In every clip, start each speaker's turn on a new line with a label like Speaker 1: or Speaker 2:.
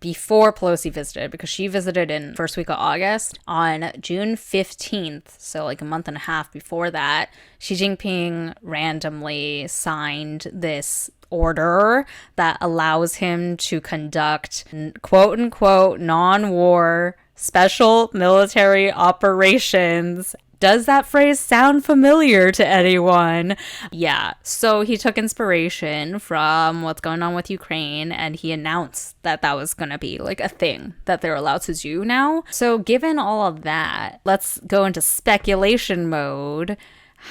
Speaker 1: before Pelosi visited, because she visited in first week of August. On June 15th, so like a month and a half before that, Xi Jinping randomly signed this order that allows him to conduct quote unquote non-war special military operations. Does that phrase sound familiar to anyone? Yeah, so he took inspiration from what's going on with Ukraine, and he announced that that was going to be like a thing that they're allowed to do now. So given all of that, let's go into speculation mode.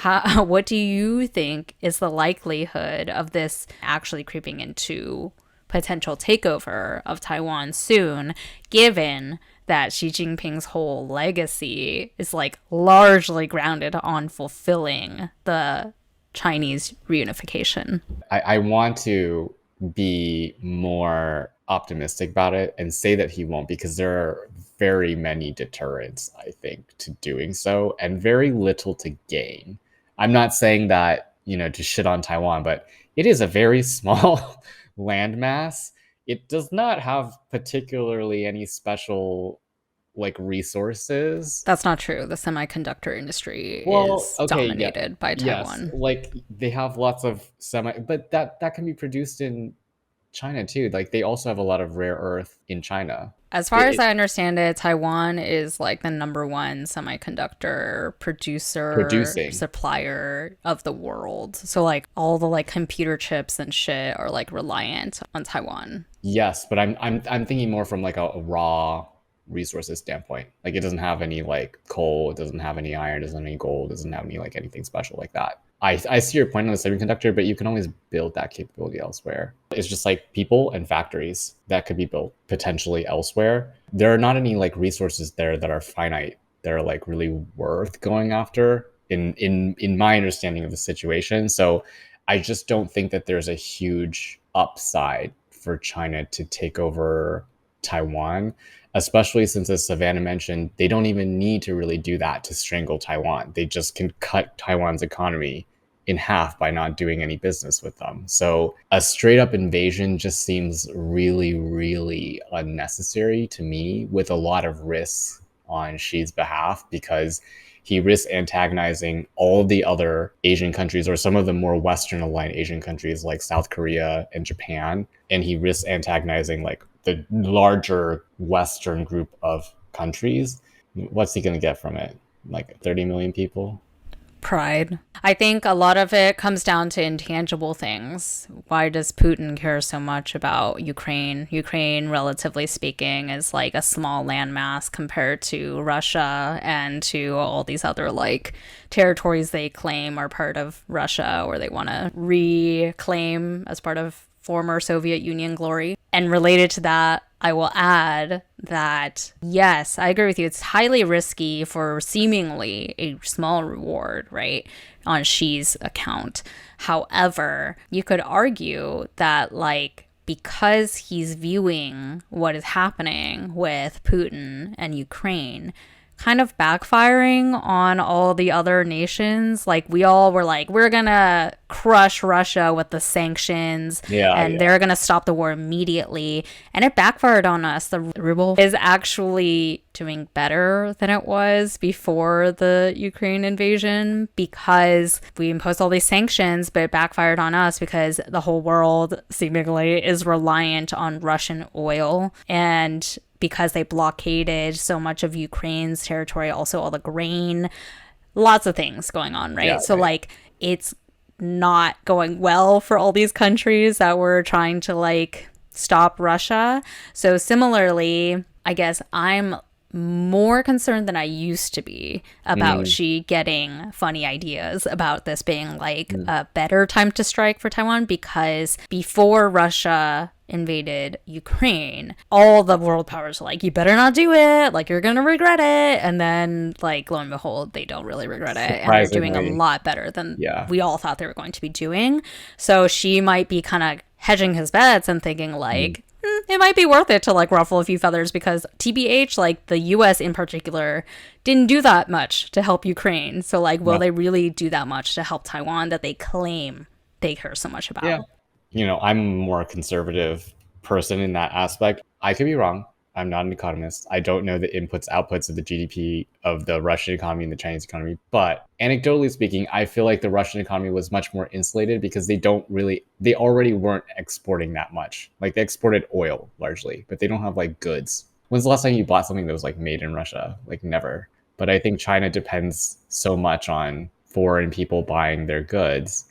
Speaker 1: What do you think is the likelihood of this actually creeping into potential takeover of Taiwan soon, given that Xi Jinping's whole legacy is like largely grounded on fulfilling the Chinese reunification?
Speaker 2: I want to be more optimistic about it and say that he won't, because there are very many deterrents, I think, to doing so, and very little to gain. I'm not saying that, to shit on Taiwan, but it is a very small landmass. It does not have particularly any special like resources.
Speaker 1: That's not true. The semiconductor industry
Speaker 2: Well,
Speaker 1: is
Speaker 2: okay, yeah.
Speaker 1: dominated by
Speaker 2: Yes,
Speaker 1: Taiwan.
Speaker 2: like they have lots of but that can be produced in China too. Like they also have a lot of rare earth in China.
Speaker 1: As far as I understand it, Taiwan is like the number one semiconductor producer,
Speaker 2: Producing.
Speaker 1: supplier of the world. So like all the like computer chips and shit are like reliant on Taiwan.
Speaker 2: Yes, but I'm thinking more from like a raw resources standpoint. Like it doesn't have any like coal, it doesn't have any iron, it doesn't have any gold, it doesn't have any like anything special like that. I see your point on the semiconductor, but you can always build that capability elsewhere. It's just like people and factories that could be built potentially elsewhere. There are not any like resources there that are finite, that are like really worth going after in my understanding of the situation. So I just don't think that there's a huge upside for China to take over Taiwan, especially since, as Savannah mentioned, they don't even need to really do that to strangle Taiwan. They just can cut Taiwan's economy in half by not doing any business with them. So a straight up invasion just seems really, really unnecessary to me, with a lot of risks on Xi's behalf, because he risks antagonizing all the other Asian countries, or some of the more Western aligned Asian countries like South Korea and Japan. And he risks antagonizing like the larger Western group of countries. What's he going to get from it? Like 30 million people?
Speaker 1: Pride. I think a lot of it comes down to intangible things. Why does Putin care so much about Ukraine? Ukraine, relatively speaking, is like a small landmass compared to Russia and to all these other like territories they claim are part of Russia, or they want to reclaim as part of former Soviet Union glory. And related to that, I will add that, yes, I agree with you. It's highly risky for seemingly a small reward, right, on Xi's account. However, you could argue that, like, because he's viewing what is happening with Putin and Ukraine kind of backfiring on all the other nations. Like, we all were like, we're gonna crush Russia with the sanctions, and they're gonna stop the war immediately, and it backfired on us. The ruble is actually doing better than it was before the Ukraine invasion, because we imposed all these sanctions, but it backfired on us because the whole world seemingly is reliant on Russian oil, and because they blockaded so much of Ukraine's territory, also all the grain, lots of things going on, right?
Speaker 2: Yeah,
Speaker 1: so like, it's not going well for all these countries that were trying to like stop Russia. So similarly, I guess I'm more concerned than I used to be about Xi getting funny ideas about this being like a better time to strike for Taiwan, because before Russia invaded Ukraine, all the world powers were like, you better not do it, like you're gonna regret it. And then, like, lo and behold, they don't really regret it, and they're doing a lot better than we all thought they were going to be doing. So Xi might be kind of hedging his bets and thinking like, it might be worth it to like ruffle a few feathers, because TBH, like the US in particular, didn't do that much to help Ukraine. So like, will they really do that much to help Taiwan that they claim they care so much about?
Speaker 2: I'm more conservative person in that aspect. I could be wrong. I'm not an economist. I don't know the inputs, outputs of the GDP of the Russian economy and the Chinese economy. But anecdotally speaking, I feel like the Russian economy was much more insulated because they already weren't exporting that much. Like they exported oil largely, but they don't have like goods. When's the last time you bought something that was like made in Russia? Like never. But I think China depends so much on foreign people buying their goods.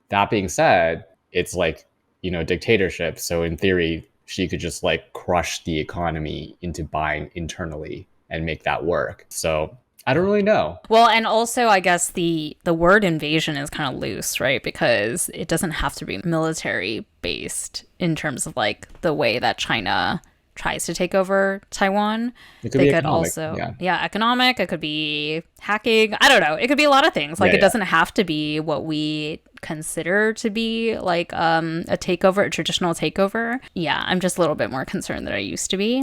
Speaker 2: That being said, it's like, dictatorship. So in theory, she could just like crush the economy into buying internally and make that work. So I don't really know.
Speaker 1: Well, and also I guess the word invasion is kind of loose, right? Because it doesn't have to be military based in terms of like the way that China tries to take over Taiwan.
Speaker 2: It could
Speaker 1: They
Speaker 2: be
Speaker 1: could
Speaker 2: economic,
Speaker 1: also,
Speaker 2: yeah.
Speaker 1: yeah, economic. It could be hacking. I don't know. It could be a lot of things. Like
Speaker 2: Yeah,
Speaker 1: it
Speaker 2: yeah.
Speaker 1: doesn't have to be what we consider to be like a takeover, a traditional takeover. Yeah, I'm just a little bit more concerned than I used to be.